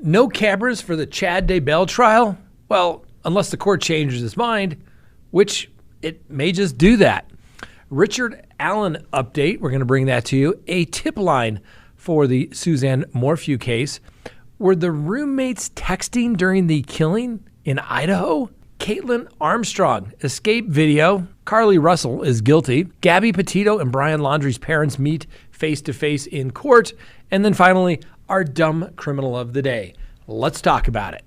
No cameras for the Chad Daybell trial? Well, unless the court changes its mind, which it may just do that. Richard Allen update, we're going to bring that to you. A tip line for the Suzanne Morphew case. Were the roommates texting during the killing in Idaho? Kaitlin Armstrong, escape video. Carly Russell is guilty. Gabby Petito and Brian Laundrie's parents meet face-to-face in court. And then finally, our dumb criminal of the day. Let's talk about it.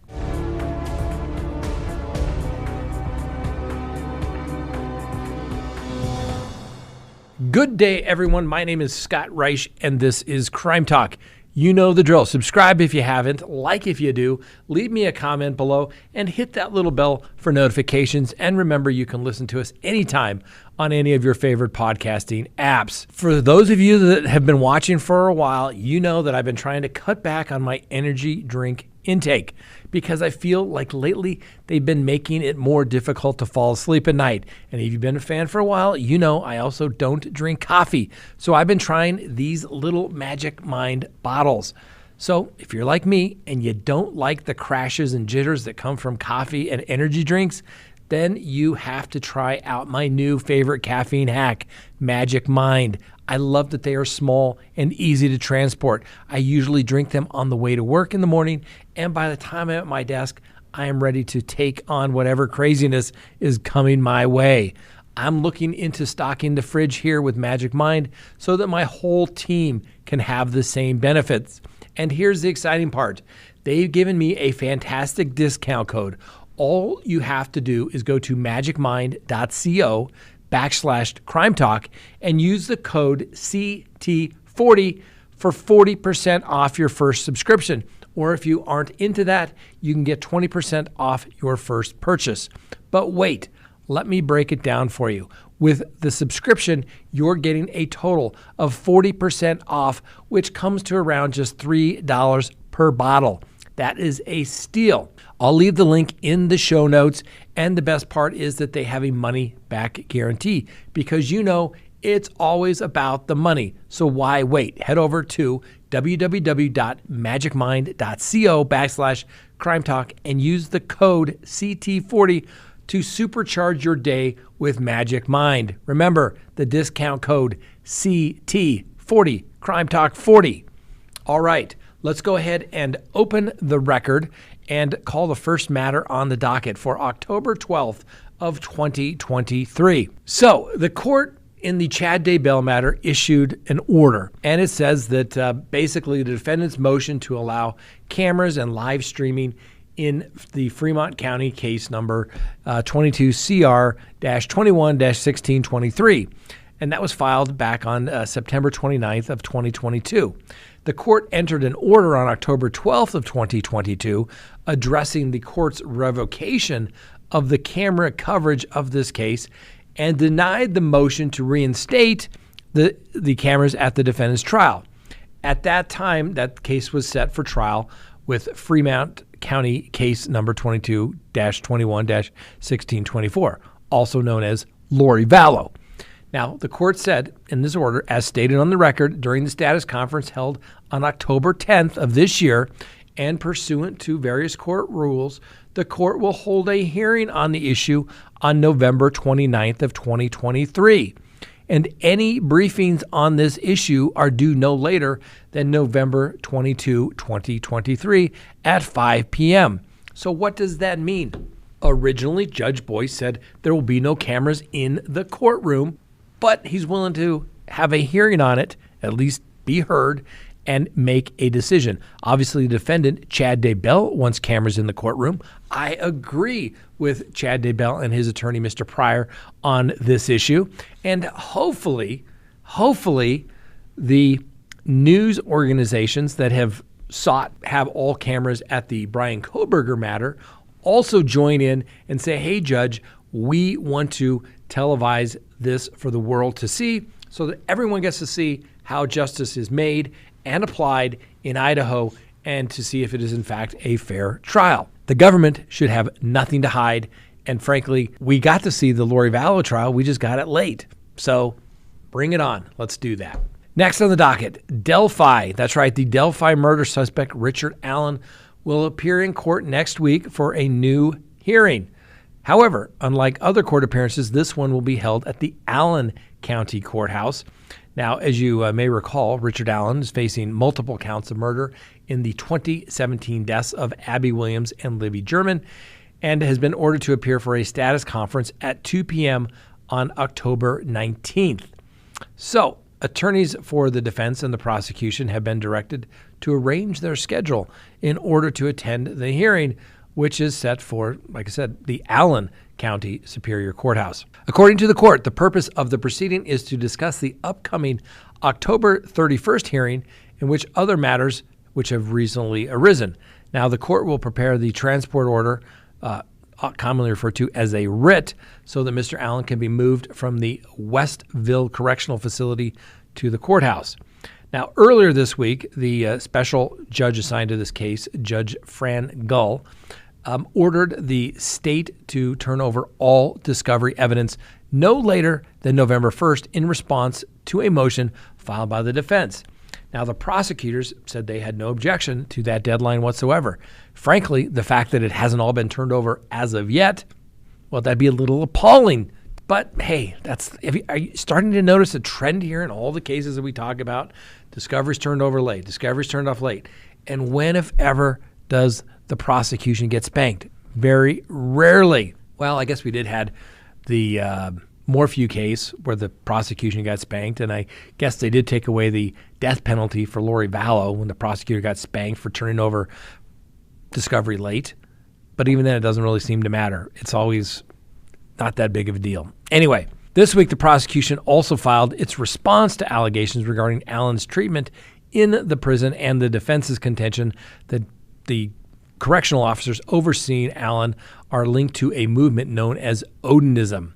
Good day, everyone. My name is Scott Reich, and this is Crime Talk. You know the drill. Subscribe if you haven't, like if you do, leave me a comment below, and hit that little bell for notifications. And remember, you can listen to us anytime on any of your favorite podcasting apps. For those of you that have been watching for a while, you know that I've been trying to cut back on my energy drink intake because I feel like lately they've been making it more difficult to fall asleep at night. And if you've been a fan for a while, you know I also don't drink coffee. So I've been trying these little Magic Mind bottles. So if you're like me and you don't like the crashes and jitters that come from coffee and energy drinks, then you have to try out my new favorite caffeine hack, Magic Mind. I love that they are small and easy to transport. I usually drink them on the way to work in the morning, and by the time I'm at my desk, I am ready to take on whatever craziness is coming my way. I'm looking into stocking the fridge here with Magic Mind so that my whole team can have the same benefits. And here's the exciting part. They've given me a fantastic discount code. All you have to do is go to magicmind.co/CrimeTalk and use the code CT40 for 40% off your first subscription. Or if you aren't into that, you can get 20% off your first purchase. But wait, let me break it down for you. With the subscription, you're getting a total of 40% off, which comes to around just $3 per bottle. That is a steal. I'll leave the link in the show notes. And the best part is that they have a money-back guarantee because you know it's always about the money. So why wait? Head over to www.magicmind.co/CrimeTalk and use the code CT40 to supercharge your day with Magic Mind. Remember the discount code CT40, CrimeTalk 40. All right. Let's go ahead and open the record and call the first matter on the docket for October 12th of 2023. So the court in the Chad Daybell matter issued an order, and it says that basically the defendant's motion to allow cameras and live streaming in the Fremont County case number 22 CR-21-1623. And that was filed back on September 29th of 2022. The court entered an order on October 12th of 2022 addressing the court's revocation of the camera coverage of this case and denied the motion to reinstate the cameras at the defendant's trial. At that time, that case was set for trial with Fremont County case number 22-21-1624, also known as Lori Vallow. Now, the court said in this order, as stated on the record during the status conference held on October 10th of this year, and pursuant to various court rules, the court will hold a hearing on the issue on November 29th of 2023. And any briefings on this issue are due no later than November 22, 2023 at 5 p.m. So what does that mean? Originally, Judge Boyce said there will be no cameras in the courtroom, but he's willing to have a hearing on it, at least be heard, and make a decision. Obviously, the defendant, Chad Daybell, wants cameras in the courtroom. I agree with Chad Daybell and his attorney, Mr. Pryor, on this issue. And hopefully, the news organizations that have sought have all cameras at the Bryan Kohberger matter also join in and say, hey, Judge, we want to televise this for the world to see so that everyone gets to see how justice is made and applied in Idaho and to see if it is in fact a fair trial. The government should have nothing to hide. And frankly, we got to see the Lori Vallow trial. We just got it late. So bring it on. Let's do that. Next on the docket, Delphi. That's right. The Delphi murder suspect, Richard Allen, will appear in court next week for a new hearing. However, unlike other court appearances, this one will be held at the Allen County Courthouse. Now, as you may recall, Richard Allen is facing multiple counts of murder in the 2017 deaths of Abby Williams and Libby German, and has been ordered to appear for a status conference at 2 p.m. on October 19th. So, attorneys for the defense and the prosecution have been directed to arrange their schedule in order to attend the hearing, which is set for, like I said, the Allen County Superior Courthouse. According to the court, the purpose of the proceeding is to discuss the upcoming October 31st hearing, in which other matters which have recently arisen. Now, the court will prepare the transport order, commonly referred to as a writ, so that Mr. Allen can be moved from the Westville Correctional Facility to the courthouse. Now, earlier this week, the special judge assigned to this case, Judge Fran Gull, ordered the state to turn over all discovery evidence no later than November 1st in response to a motion filed by the defense. Now, the prosecutors said they had no objection to that deadline whatsoever. Frankly, the fact that it hasn't all been turned over as of yet, well, that'd be a little appalling. But hey, are you starting to notice a trend here in all the cases that we talk about? Discoveries turned over late, discoveries turned off late. And when, if ever, does the prosecution get spanked? Very rarely. Well, I guess we did had the Morphew case where the prosecution got spanked, and I guess they did take away the death penalty for Lori Vallow when the prosecutor got spanked for turning over discovery late. But even then, it doesn't really seem to matter. It's always not that big of a deal. Anyway, this week the prosecution also filed its response to allegations regarding Allen's treatment in the prison and the defense's contention that the correctional officers overseeing Allen are linked to a movement known as Odinism.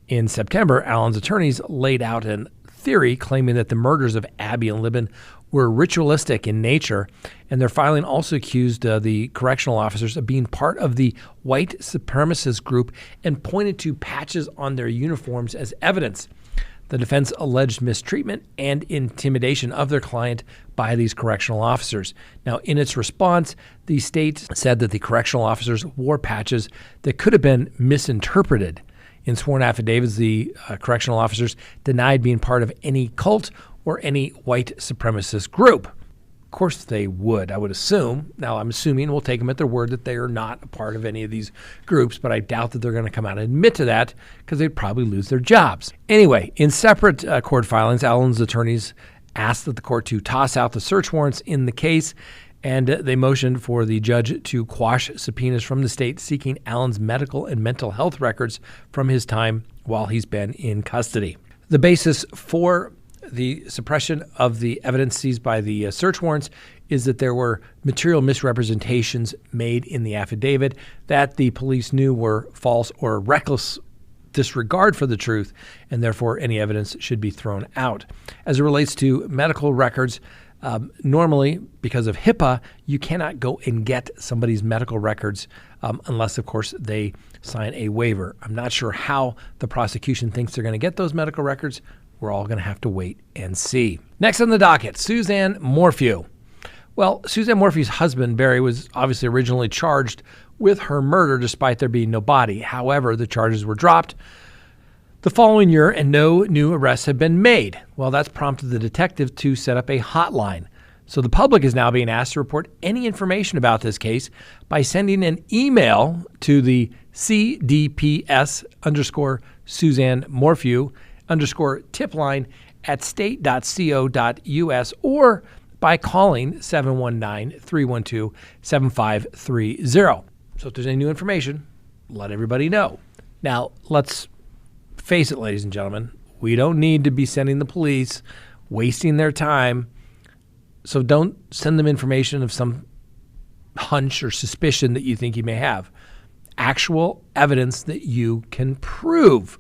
In September, Allen's attorneys laid out a theory claiming that the murders of Abby and Libby were ritualistic in nature, and their filing also accused the correctional officers of being part of the white supremacist group and pointed to patches on their uniforms as evidence. The defense alleged mistreatment and intimidation of their client by these correctional officers. Now, in its response, the state said that the correctional officers wore patches that could have been misinterpreted. In sworn affidavits, the correctional officers denied being part of any cult or any white supremacist group. Of course they would, I would assume. Now, I'm assuming we'll take them at their word that they are not a part of any of these groups, but I doubt that they're going to come out and admit to that because they'd probably lose their jobs. Anyway, in separate court filings, Allen's attorneys asked that the court to toss out the search warrants in the case, and they motioned for the judge to quash subpoenas from the state seeking Allen's medical and mental health records from his time while he's been in custody. The basis for the suppression of the evidence seized by the search warrants is that there were material misrepresentations made in the affidavit that the police knew were false or reckless disregard for the truth, and therefore any evidence should be thrown out. As it relates to medical records, normally, because of HIPAA, you cannot go and get somebody's medical records unless, of course, they sign a waiver. I'm not sure how the prosecution thinks they're going to get those medical records. We're all going to have to wait and see. Next on the docket, Suzanne Morphew. Well, Suzanne Morphew's husband, Barry, was obviously originally charged with her murder despite there being no body. However, the charges were dropped the following year and no new arrests have been made. Well, that's prompted the detective to set up a hotline. So the public is now being asked to report any information about this case by sending an email to the CDPS_Suzanne Morphew _tip line at state.co.us or by calling 719-312-7530. So if there's any new information, let everybody know. Now, let's face it, ladies and gentlemen, we don't need to be sending the police wasting their time. So don't send them information of some hunch or suspicion that you think you may have. Actual evidence that you can prove.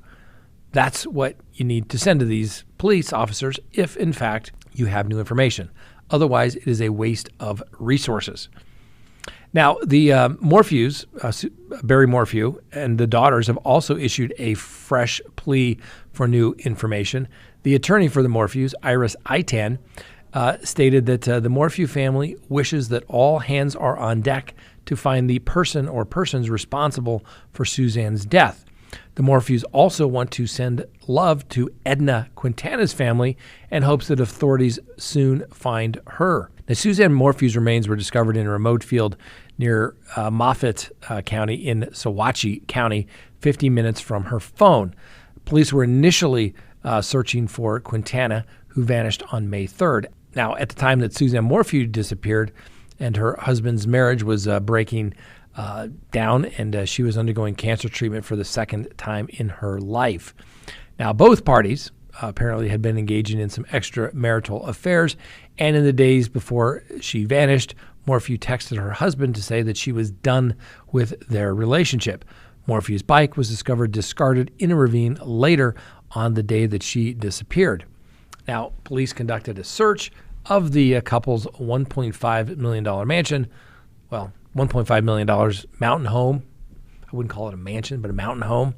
That's what you need to send to these police officers if, in fact, you have new information. Otherwise, it is a waste of resources. Now, the Morphews, Barry Morphew, and the daughters have also issued a fresh plea for new information. The attorney for the Morphews, Iris Itan, stated that the Morphew family wishes that all hands are on deck to find the person or persons responsible for Suzanne's death. The Morphews also want to send love to Edna Quintana's family and hopes that authorities soon find her. Now, Suzanne Morphew's remains were discovered in a remote field near Moffat County in Sawachi County, 50 minutes from her phone. Police were initially searching for Quintana, who vanished on May 3rd. Now, at the time that Suzanne Morphew disappeared and her husband's marriage was breaking down, and she was undergoing cancer treatment for the second time in her life. Now, both parties apparently had been engaging in some extramarital affairs, and in the days before she vanished, Morphew texted her husband to say that she was done with their relationship. Morphew's bike was discovered discarded in a ravine later on the day that she disappeared. Now, police conducted a search of the couple's $1.5 million mansion. Well, $1.5 million mountain home. I wouldn't call it a mansion, but a mountain home,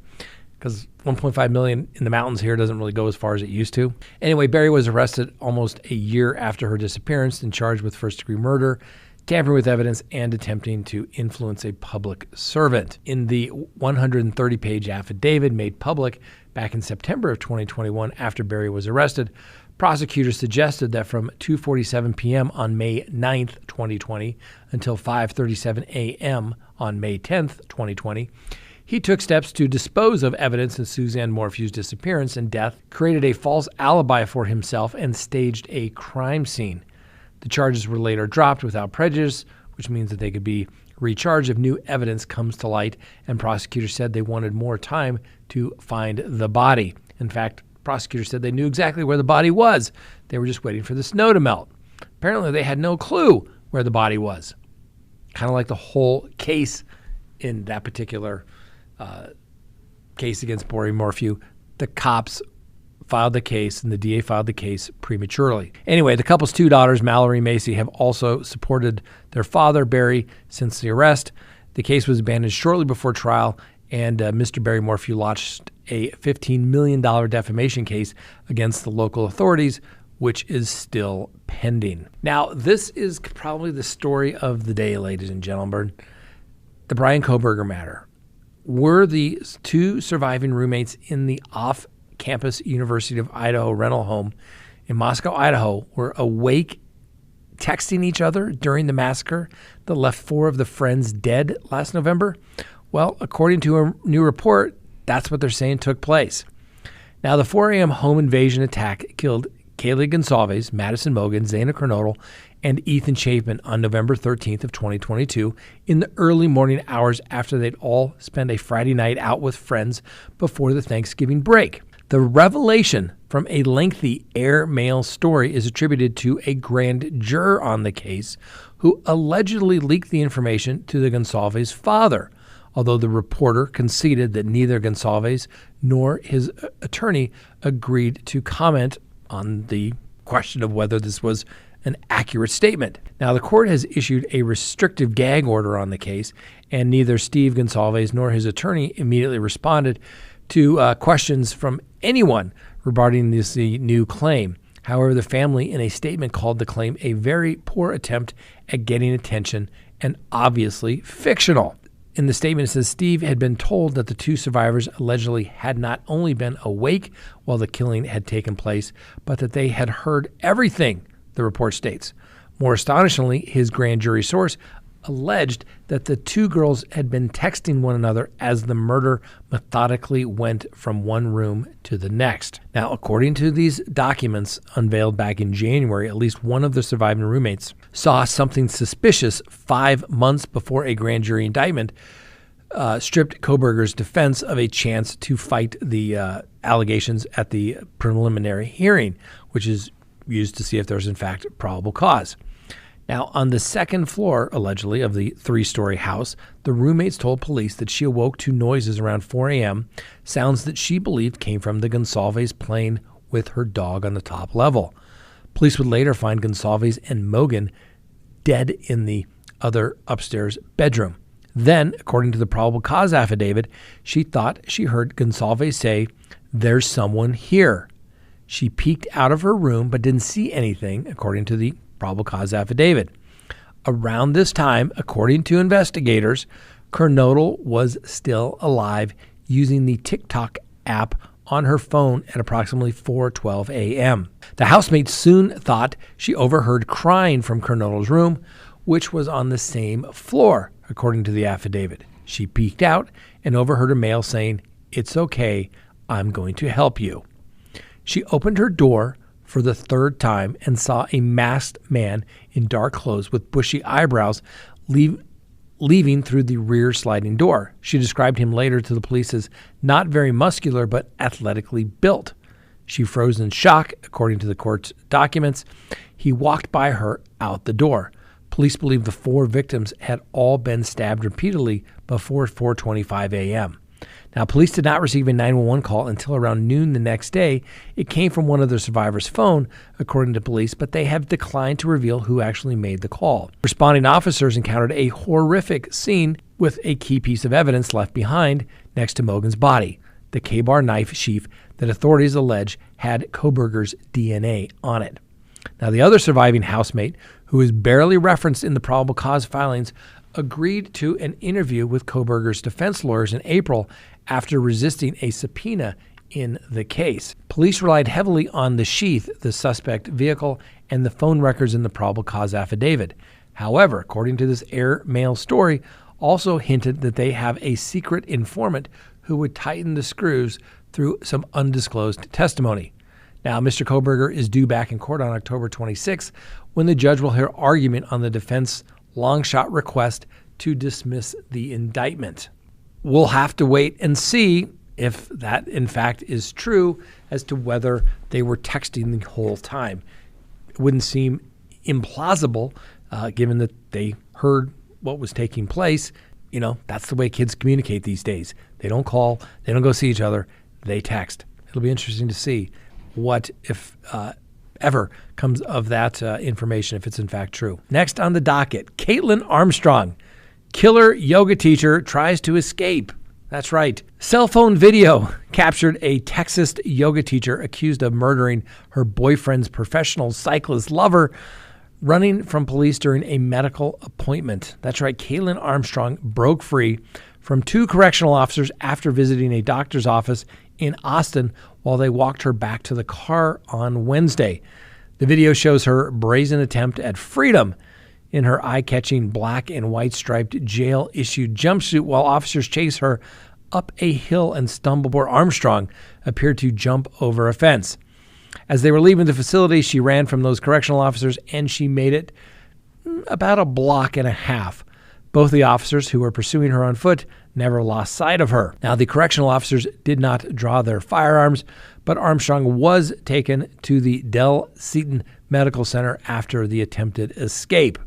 because $1.5 million in the mountains here doesn't really go as far as it used to. Anyway, Berry was arrested almost a year after her disappearance and charged with first-degree murder, tampering with evidence, and attempting to influence a public servant. In the 130-page affidavit made public back in September of 2021 after Berry was arrested, prosecutors suggested that from 2:47 p.m. on May 9th, 2020 until 5:37 a.m. on May 10th, 2020, he took steps to dispose of evidence in Suzanne Morphew's disappearance and death, created a false alibi for himself, and staged a crime scene. The charges were later dropped without prejudice, which means that they could be recharged if new evidence comes to light, and prosecutors said they wanted more time to find the body. In fact, prosecutors said they knew exactly where the body was. They were just waiting for the snow to melt. Apparently, they had no clue where the body was. Kind of like the whole case in that particular case against Bryan Morphew. The cops filed the case, and the DA filed the case prematurely. Anyway, the couple's two daughters, Mallory and Macy, have also supported their father, Berry, since the arrest. The case was abandoned shortly before trial, and Mr. Bryan Morphew launched a $15 million defamation case against the local authorities, which is still pending. Now, this is probably the story of the day, ladies and gentlemen. The Bryan Kohberger matter. Were the two surviving roommates in the off-campus University of Idaho rental home in Moscow, Idaho, were awake, texting each other during the massacre that left four of the friends dead last November? Well, according to a new report, that's what they're saying took place. Now, the 4 a.m. home invasion attack killed Kaitlin Gonsalves, Madison Mogen, Zaina Kernodle, and Ethan Chapin on November 13th of 2022 in the early morning hours after they'd all spent a Friday night out with friends before the Thanksgiving break. The revelation from a lengthy airmail story is attributed to a grand juror on the case who allegedly leaked the information to the Gonsalves' father, although the reporter conceded that neither Gonsalves nor his attorney agreed to comment on the question of whether this was an accurate statement. Now, the court has issued a restrictive gag order on the case, and neither Steve Gonsalves nor his attorney immediately responded to questions from anyone regarding this new claim. However, the family, in a statement, called the claim a very poor attempt at getting attention and obviously fictional. In the statement, it says Steve had been told that the two survivors allegedly had not only been awake while the killing had taken place, but that they had heard everything, the report states. More astonishingly, his grand jury source alleged that the two girls had been texting one another as the murder methodically went from one room to the next. Now, according to these documents unveiled back in January, at least one of the surviving roommates saw something suspicious 5 months before a grand jury indictment stripped Kohberger's defense of a chance to fight the allegations at the preliminary hearing, which is used to see if there's in fact probable cause. Now, on the second floor, allegedly, of the 3-story house, the roommates told police that she awoke to noises around 4 a.m., sounds that she believed came from the Gonsalves playing with her dog on the top level. Police would later find Gonsalves and Mogen dead in the other upstairs bedroom. Then, according to the probable cause affidavit, she thought she heard Gonsalves say, "There's someone here." She peeked out of her room but didn't see anything, according to the probable cause affidavit. Around this time, according to investigators, Kernodle was still alive using the TikTok app on her phone at approximately 4:12 a.m. The housemate soon thought she overheard crying from Kernodle's room, which was on the same floor, according to the affidavit. She peeked out and overheard a male saying, "It's okay, I'm going to help you." She opened her door for the third time and saw a masked man in dark clothes with bushy eyebrows leaving through the rear sliding door. She described him later to the police as not very muscular but athletically built. She froze in shock, according to the court's documents. He walked by her out the door. Police believe the 4 victims had all been stabbed repeatedly before 4:25 a.m. Now, police did not receive a 911 call until around noon the next day. It came from one of the survivors' phone, according to police, but they have declined to reveal who actually made the call. Responding officers encountered a horrific scene with a key piece of evidence left behind next to Mogen's body, the K-bar knife sheath that authorities allege had Kohberger's DNA on it. Now, the other surviving housemate, who is barely referenced in the probable cause filings, agreed to an interview with Kohberger's defense lawyers in April after resisting a subpoena in the case. Police relied heavily on the sheath, the suspect vehicle, and the phone records in the probable cause affidavit. However, according to this airmail story, also hinted that they have a secret informant who would tighten the screws through some undisclosed testimony. Now, Mr. Kohberger is due back in court on October 26th when the judge will hear argument on the defense long-shot request to dismiss the indictment. We'll have to wait and see if that, in fact, is true as to whether they were texting the whole time. It wouldn't seem implausible, given that they heard what was taking place. You know, that's the way kids communicate these days. They don't call, they don't go see each other, they text. It'll be interesting to see what, if ever, comes of that information, if it's in fact true. Next on the docket, Kaitlin Armstrong, killer yoga teacher, tries to escape. That's right. Cell phone video captured a Texas yoga teacher accused of murdering her boyfriend's professional cyclist lover, running from police during a medical appointment. That's right. Kaitlin Armstrong broke free from 2 correctional officers after visiting a doctor's office in Austin while they walked her back to the car on Wednesday. The video shows her brazen attempt at freedom in her eye-catching black and white striped jail-issued jumpsuit while officers chase her up a hill and stumble where Armstrong appeared to jump over a fence. As they were leaving the facility, she ran from those correctional officers and she made it about a block and a half. Both the officers who were pursuing her on foot never lost sight of her. Now, the correctional officers did not draw their firearms, but Armstrong was taken to the Del Seaton Medical Center after the attempted escape,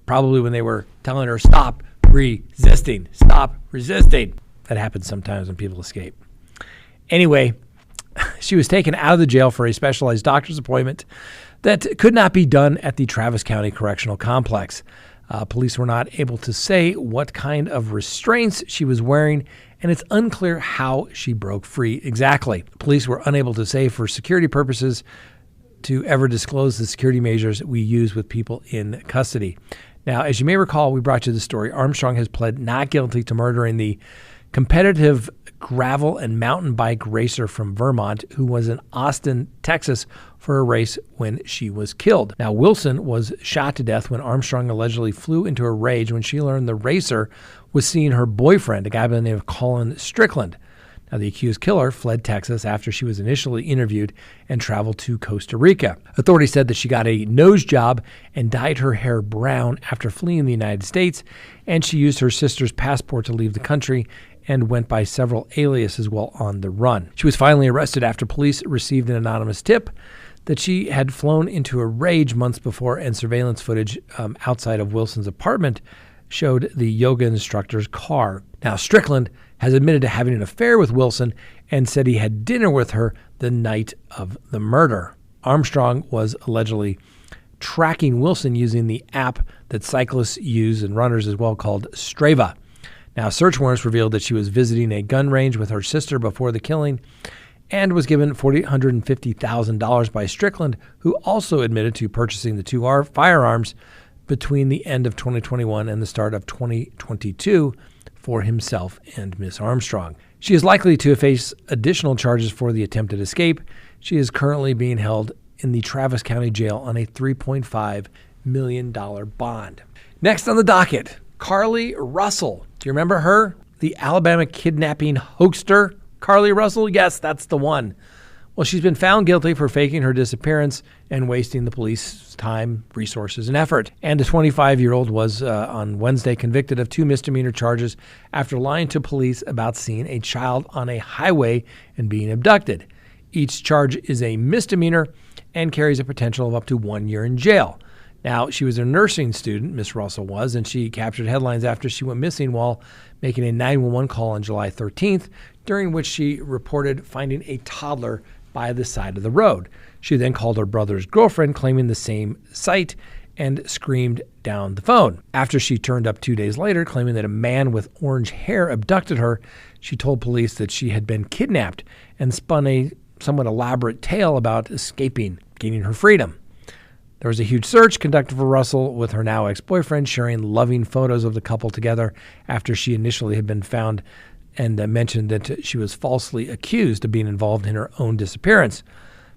probably when they were telling her, stop resisting, stop resisting. That happens sometimes when people escape. Anyway, she was taken out of the jail for a specialized doctor's appointment that could not be done at the Travis County Correctional Complex. Police were not able to say what kind of restraints she was wearing, and it's unclear how she broke free exactly. Police were unable to say for security purposes to ever disclose the security measures we use with people in custody. Now, as you may recall, we brought you the story. Armstrong has pled not guilty to murdering the competitive gravel and mountain bike racer from Vermont who was in Austin, Texas for a race when she was killed. Now, Wilson was shot to death when Armstrong allegedly flew into a rage when she learned the racer was seeing her boyfriend, a guy by the name of Colin Strickland. Now, the accused killer fled Texas after she was initially interviewed and traveled to Costa Rica. Authorities said that she got a nose job and dyed her hair brown after fleeing the United States, and she used her sister's passport to leave the country and went by several aliases while on the run. She was finally arrested after police received an anonymous tip that she had flown into a rage months before, and surveillance footage outside of Wilson's apartment showed the yoga instructor's car. Now, Strickland has admitted to having an affair with Wilson and said he had dinner with her the night of the murder. Armstrong was allegedly tracking Wilson using the app that cyclists use and runners as well called Strava. Now, search warrants revealed that she was visiting a gun range with her sister before the killing, and was given $450,000 by Strickland, who also admitted to purchasing the two firearms between the end of 2021 and the start of 2022 for himself and Miss Armstrong. She is likely to face additional charges for the attempted escape. She is currently being held in the Travis County Jail on a $3.5 million bond. Next on the docket, Carlee Russell. Do you remember her? The Alabama kidnapping hoaxer, Carlee Russell? Yes, that's the one. Well, she's been found guilty for faking her disappearance and wasting the police's time, resources, and effort. And the 25-year-old was on Wednesday convicted of 2 misdemeanor charges after lying to police about seeing a child on a highway and being abducted. Each charge is a misdemeanor and carries a potential of up to 1 year in jail. Now, she was a nursing student, Miss Russell was, and she captured headlines after she went missing while making a 911 call on July 13th, during which she reported finding a toddler by the side of the road. She then called her brother's girlfriend, claiming the same sight, and screamed down the phone. After she turned up 2 days later, claiming that a man with orange hair abducted her, she told police that she had been kidnapped and spun a somewhat elaborate tale about escaping, gaining her freedom. There was a huge search conducted for Russell, with her now ex-boyfriend sharing loving photos of the couple together after she initially had been found and mentioned that she was falsely accused of being involved in her own disappearance.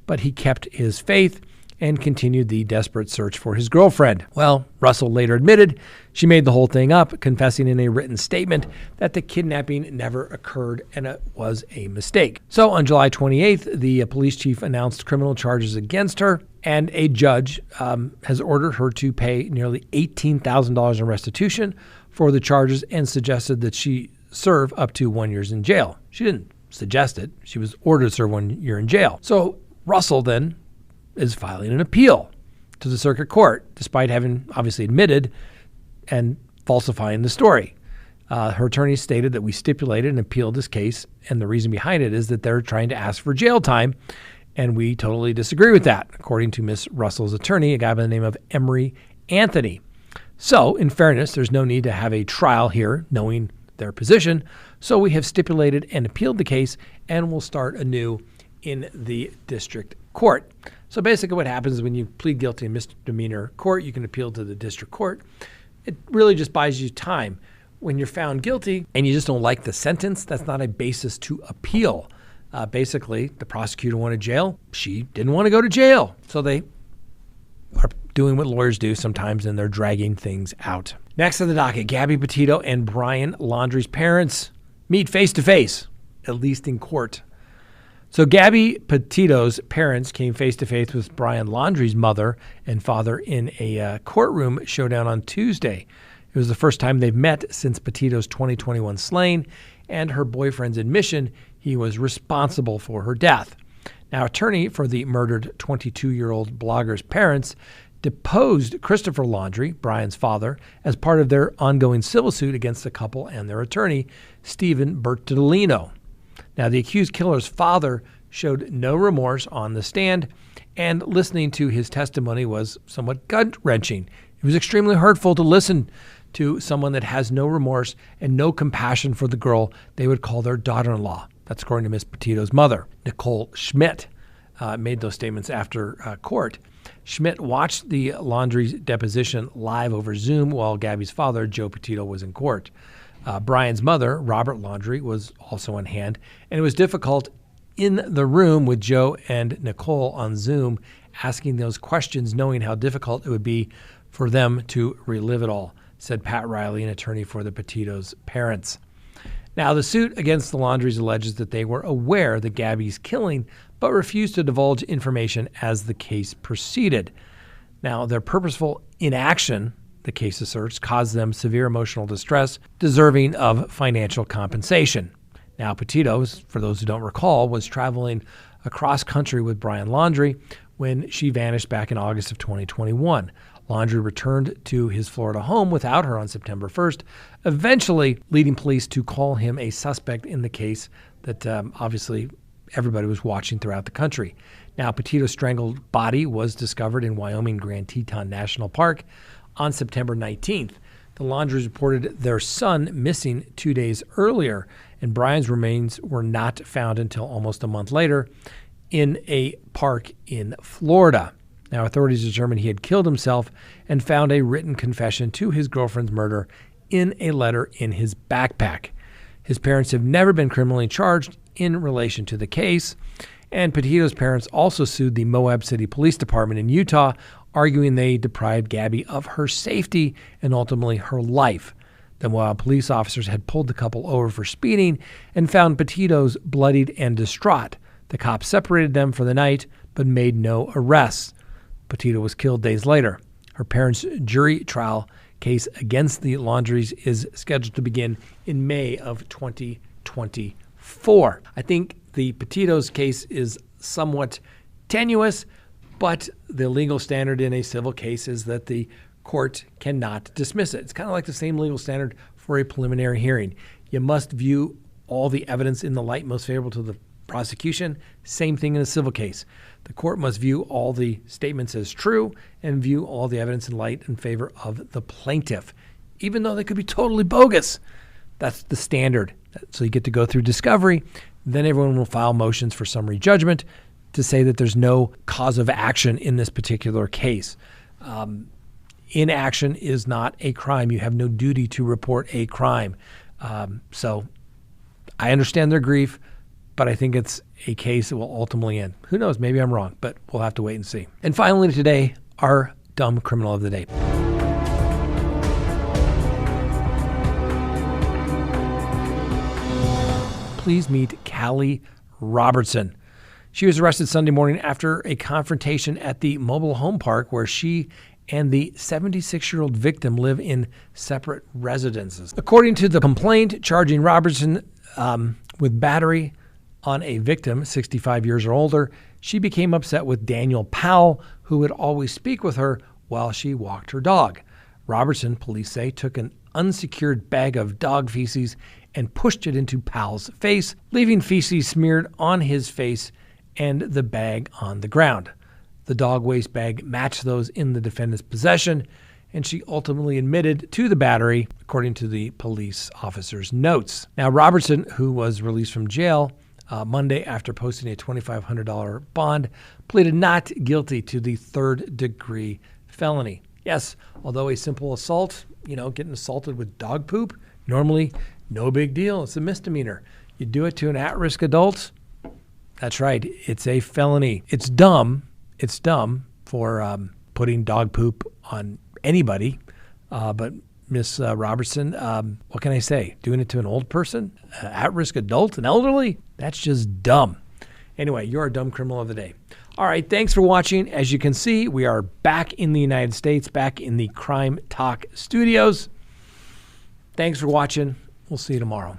But he kept his faith and continued the desperate search for his girlfriend. Well, Russell later admitted she made the whole thing up, confessing in a written statement that the kidnapping never occurred and it was a mistake. So on July 28th, the police chief announced criminal charges against her, and a judge has ordered her to pay nearly $18,000 in restitution for the charges and suggested that she serve up to 1 year in jail. She didn't suggest it. She was ordered to serve 1 year in jail. So Russell then is filing an appeal to the circuit court, despite having obviously admitted and falsifying the story. Her attorney stated that we stipulated and appealed this case, and the reason behind it is that they're trying to ask for jail time, and we totally disagree with that, according to Miss Russell's attorney, a guy by the name of Emery Anthony. So, in fairness, there's no need to have a trial here, knowing their position, so we have stipulated and appealed the case, and we'll start anew in the district court. So basically what happens is when you plead guilty in misdemeanor court, you can appeal to the district court. It really just buys you time. When you're found guilty and you just don't like the sentence, that's not a basis to appeal. Basically, the prosecutor wanted jail. She didn't want to go to jail. So they are doing what lawyers do sometimes, and they're dragging things out. Next on the docket, Gabby Petito and Brian Laundrie's parents meet face-to-face, at least in court. So Gabby Petito's parents came face-to-face with Brian Laundrie's mother and father in a courtroom showdown on Tuesday. It was the first time they've met since Petito's 2021 slaying and her boyfriend's admission he was responsible for her death. Now, attorney for the murdered 22-year-old blogger's parents deposed Christopher Laundrie, Brian's father, as part of their ongoing civil suit against the couple and their attorney, Stephen Bertolino. Now, the accused killer's father showed no remorse on the stand, and listening to his testimony was somewhat gut-wrenching. It was extremely hurtful to listen to someone that has no remorse and no compassion for the girl they would call their daughter-in-law. That's according to Miss Petito's mother. Nicole Schmidt made those statements after court. Schmidt watched the Laundrie's deposition live over Zoom while Gabby's father, Joe Petito, was in court. Brian's mother, Robert Laundrie, was also on hand, and it was difficult in the room with Joe and Nicole on Zoom asking those questions, knowing how difficult it would be for them to relive it all, said Pat Riley, an attorney for the Petito's parents. Now, the suit against the Laundries alleges that they were aware of Gabby's killing, but refused to divulge information as the case proceeded. Now, their purposeful inaction, the case asserts, caused them severe emotional distress, deserving of financial compensation. Now, Petito, for those who don't recall, was traveling across country with Brian Laundrie when she vanished back in August of 2021. Laundrie returned to his Florida home without her on September 1st, eventually leading police to call him a suspect in the case that obviously everybody was watching throughout the country. Now, Petito's strangled body was discovered in Wyoming Grand Teton National Park on September 19th. The Laundries reported their son missing 2 days earlier, and Bryan's remains were not found until almost a month later in a park in Florida. Now, authorities determined he had killed himself and found a written confession to his girlfriend's murder in a letter in his backpack. His parents have never been criminally charged in relation to the case, and Petito's parents also sued the Moab City Police Department in Utah, arguing they deprived Gabby of her safety and ultimately her life. The Moab police officers had pulled the couple over for speeding and found Petito's bloodied and distraught. The cops separated them for the night but made no arrests. Petito was killed days later. Her parents' jury trial case against the Laundries is scheduled to begin in May of 2024. I think the Petito's case is somewhat tenuous, but the legal standard in a civil case is that the court cannot dismiss it. It's kind of like the same legal standard for a preliminary hearing. You must view all the evidence in the light most favorable to the prosecution. Same thing in a civil case. The court must view all the statements as true and view all the evidence in light in favor of the plaintiff, even though they could be totally bogus. That's the standard. So you get to go through discovery. Then everyone will file motions for summary judgment to say that there's no cause of action in this particular case. Inaction is not a crime. You have no duty to report a crime. So I understand their grief, but I think it's a case that will ultimately end. Who knows? Maybe I'm wrong, but we'll have to wait and see. And finally today, our dumb criminal of the day. Please meet Callie Robertson. She was arrested Sunday morning after a confrontation at the mobile home park where she and the 76-year-old victim live in separate residences. According to the complaint charging Robertson with battery on a victim 65 years or older, she became upset with Daniel Powell, who would always speak with her while she walked her dog. Robertson, police say, took an unsecured bag of dog feces and pushed it into Powell's face, leaving feces smeared on his face and the bag on the ground. The dog waste bag matched those in the defendant's possession, and she ultimately admitted to the battery, according to the police officer's notes. Now, Robertson, who was released from jail Monday after posting a $2,500 bond, pleaded not guilty to the third-degree felony. Yes, although a simple assault, getting assaulted with dog poop, normally no big deal. It's a misdemeanor. You do it to an at-risk adult, that's right, it's a felony. It's dumb. It's dumb for putting dog poop on anybody, but Miss Robertson, what can I say? Doing it to an old person, at-risk adult, an elderly? That's just dumb. Anyway, you're a dumb criminal of the day. All right, thanks for watching. As you can see, we are back in the United States, back in the CrimeTalk studios. Thanks for watching. We'll see you tomorrow.